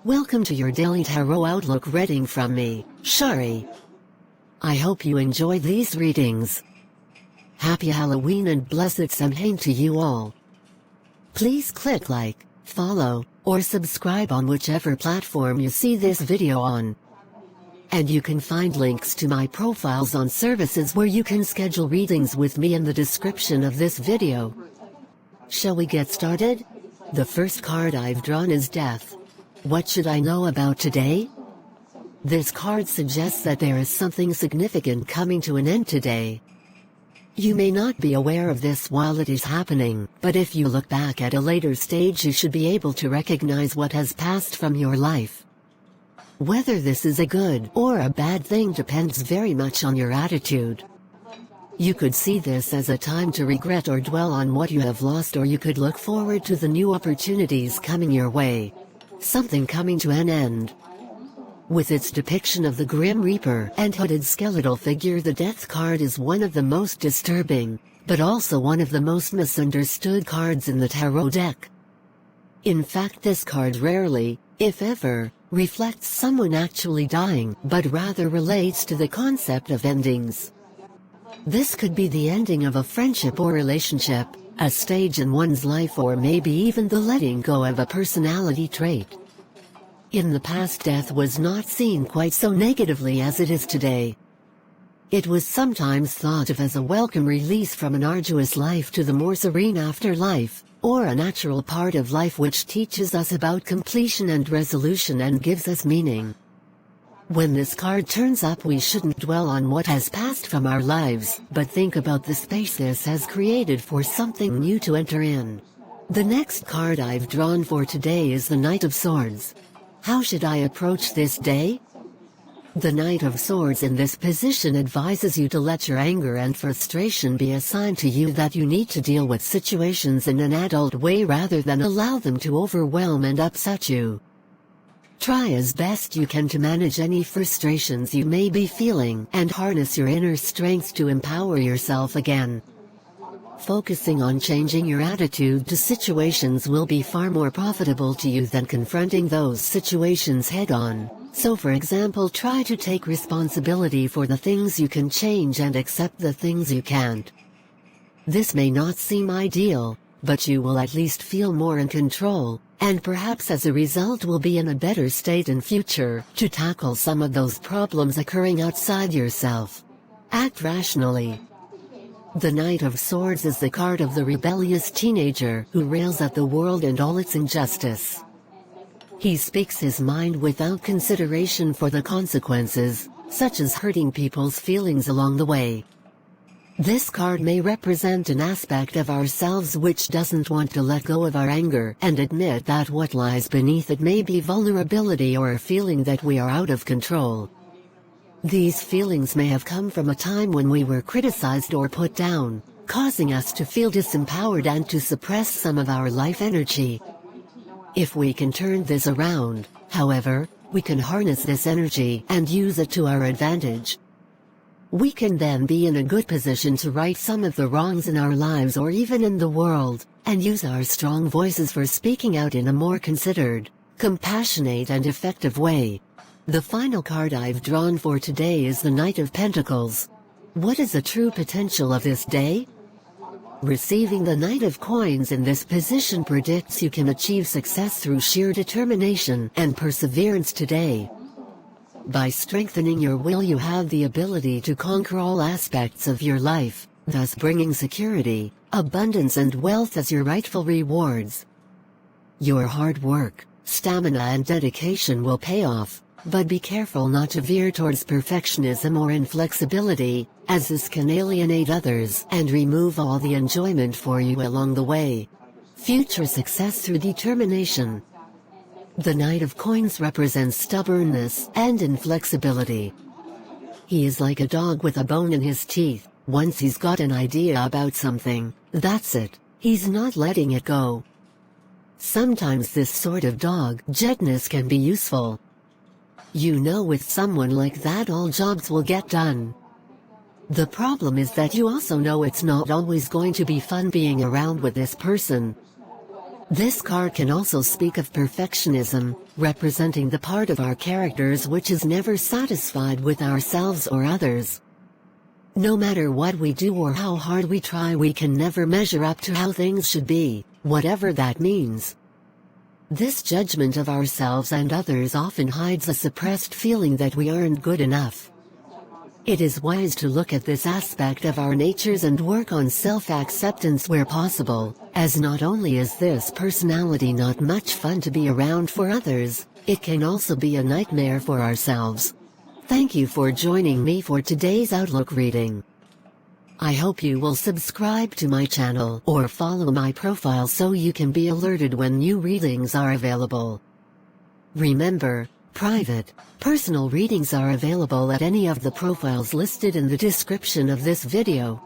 Welcome to your daily tarot outlook reading from me, Shari. I hope you enjoy these readings. Happy Halloween and blessed Samhain to you all. Please click like, follow, or subscribe on whichever platform you see this video on. And you can find links to my profiles on services where you can schedule readings with me in the description of this video. Shall we get started? The first card I've drawn is Death. What should I know about today? This card suggests that there is something significant coming to an end today. You may not be aware of this while it is happening, but if you look back at a later stage you should be able to recognize what has passed from your life. Whether this is a good or a bad thing depends very much on your attitude. You could see this as a time to regret or dwell on what you have lost, or you could look forward to the new opportunities coming your way. Something coming to an end. With its depiction of the Grim Reaper and hooded skeletal figure, the Death card is one of the most disturbing, but also one of the most misunderstood cards in the tarot deck. In fact, this card rarely, if ever, reflects someone actually dying, but rather relates to the concept of endings. This could be the ending of a friendship or relationship, a stage in one's life, or maybe even the letting go of a personality trait. In the past, death was not seen quite so negatively as it is today. It was sometimes thought of as a welcome release from an arduous life to the more serene afterlife, or a natural part of life which teaches us about completion and resolution and gives us meaning. When this card turns up, we shouldn't dwell on what has passed from our lives, but think about the space this has created for something new to enter in. The next card I've drawn for today is the Knight of Swords. How should I approach this day? The Knight of Swords in this position advises you to let your anger and frustration be a sign to you that you need to deal with situations in an adult way rather than allow them to overwhelm and upset you. Try as best you can to manage any frustrations you may be feeling and harness your inner strength to empower yourself again. Focusing on changing your attitude to situations will be far more profitable to you than confronting those situations head-on. So for example, try to take responsibility for the things you can change and accept the things you can't. This may not seem ideal, but you will at least feel more in control, and perhaps as a result will be in a better state in future to tackle some of those problems occurring outside yourself. Act rationally. The Knight of Swords is the card of the rebellious teenager who rails at the world and all its injustice. He speaks his mind without consideration for the consequences, such as hurting people's feelings along the way. This card may represent an aspect of ourselves which doesn't want to let go of our anger and admit that what lies beneath it may be vulnerability or a feeling that we are out of control. These feelings may have come from a time when we were criticized or put down, causing us to feel disempowered and to suppress some of our life energy. If we can turn this around, however, we can harness this energy and use it to our advantage. We can then be in a good position to right some of the wrongs in our lives or even in the world, and use our strong voices for speaking out in a more considered, compassionate and effective way. The final card I've drawn for today is the Knight of Pentacles. What is the true potential of this day? Receiving the Knight of Coins in this position predicts you can achieve success through sheer determination and perseverance today. By strengthening your will, you have the ability to conquer all aspects of your life, thus bringing security, abundance and wealth as your rightful rewards. Your hard work, stamina and dedication will pay off, but be careful not to veer towards perfectionism or inflexibility, as this can alienate others and remove all the enjoyment for you along the way. Future success through determination. The Knight of Coins represents stubbornness and inflexibility. He is like a dog with a bone in his teeth. Once he's got an idea about something, that's it. He's not letting it go. Sometimes this sort of doggedness can be useful. You know, with someone like that all jobs will get done. The problem is that you also know it's not always going to be fun being around with this person. This card can also speak of perfectionism, representing the part of our characters which is never satisfied with ourselves or others. No matter what we do or how hard we try, we can never measure up to how things should be, whatever that means. This judgment of ourselves and others often hides a suppressed feeling that we aren't good enough. It is wise to look at this aspect of our natures and work on self-acceptance where possible, as not only is this personality not much fun to be around for others, it can also be a nightmare for ourselves. Thank you for joining me for today's Outlook reading. I hope you will subscribe to my channel or follow my profile so you can be alerted when new readings are available. Remember, private, personal readings are available at any of the profiles listed in the description of this video.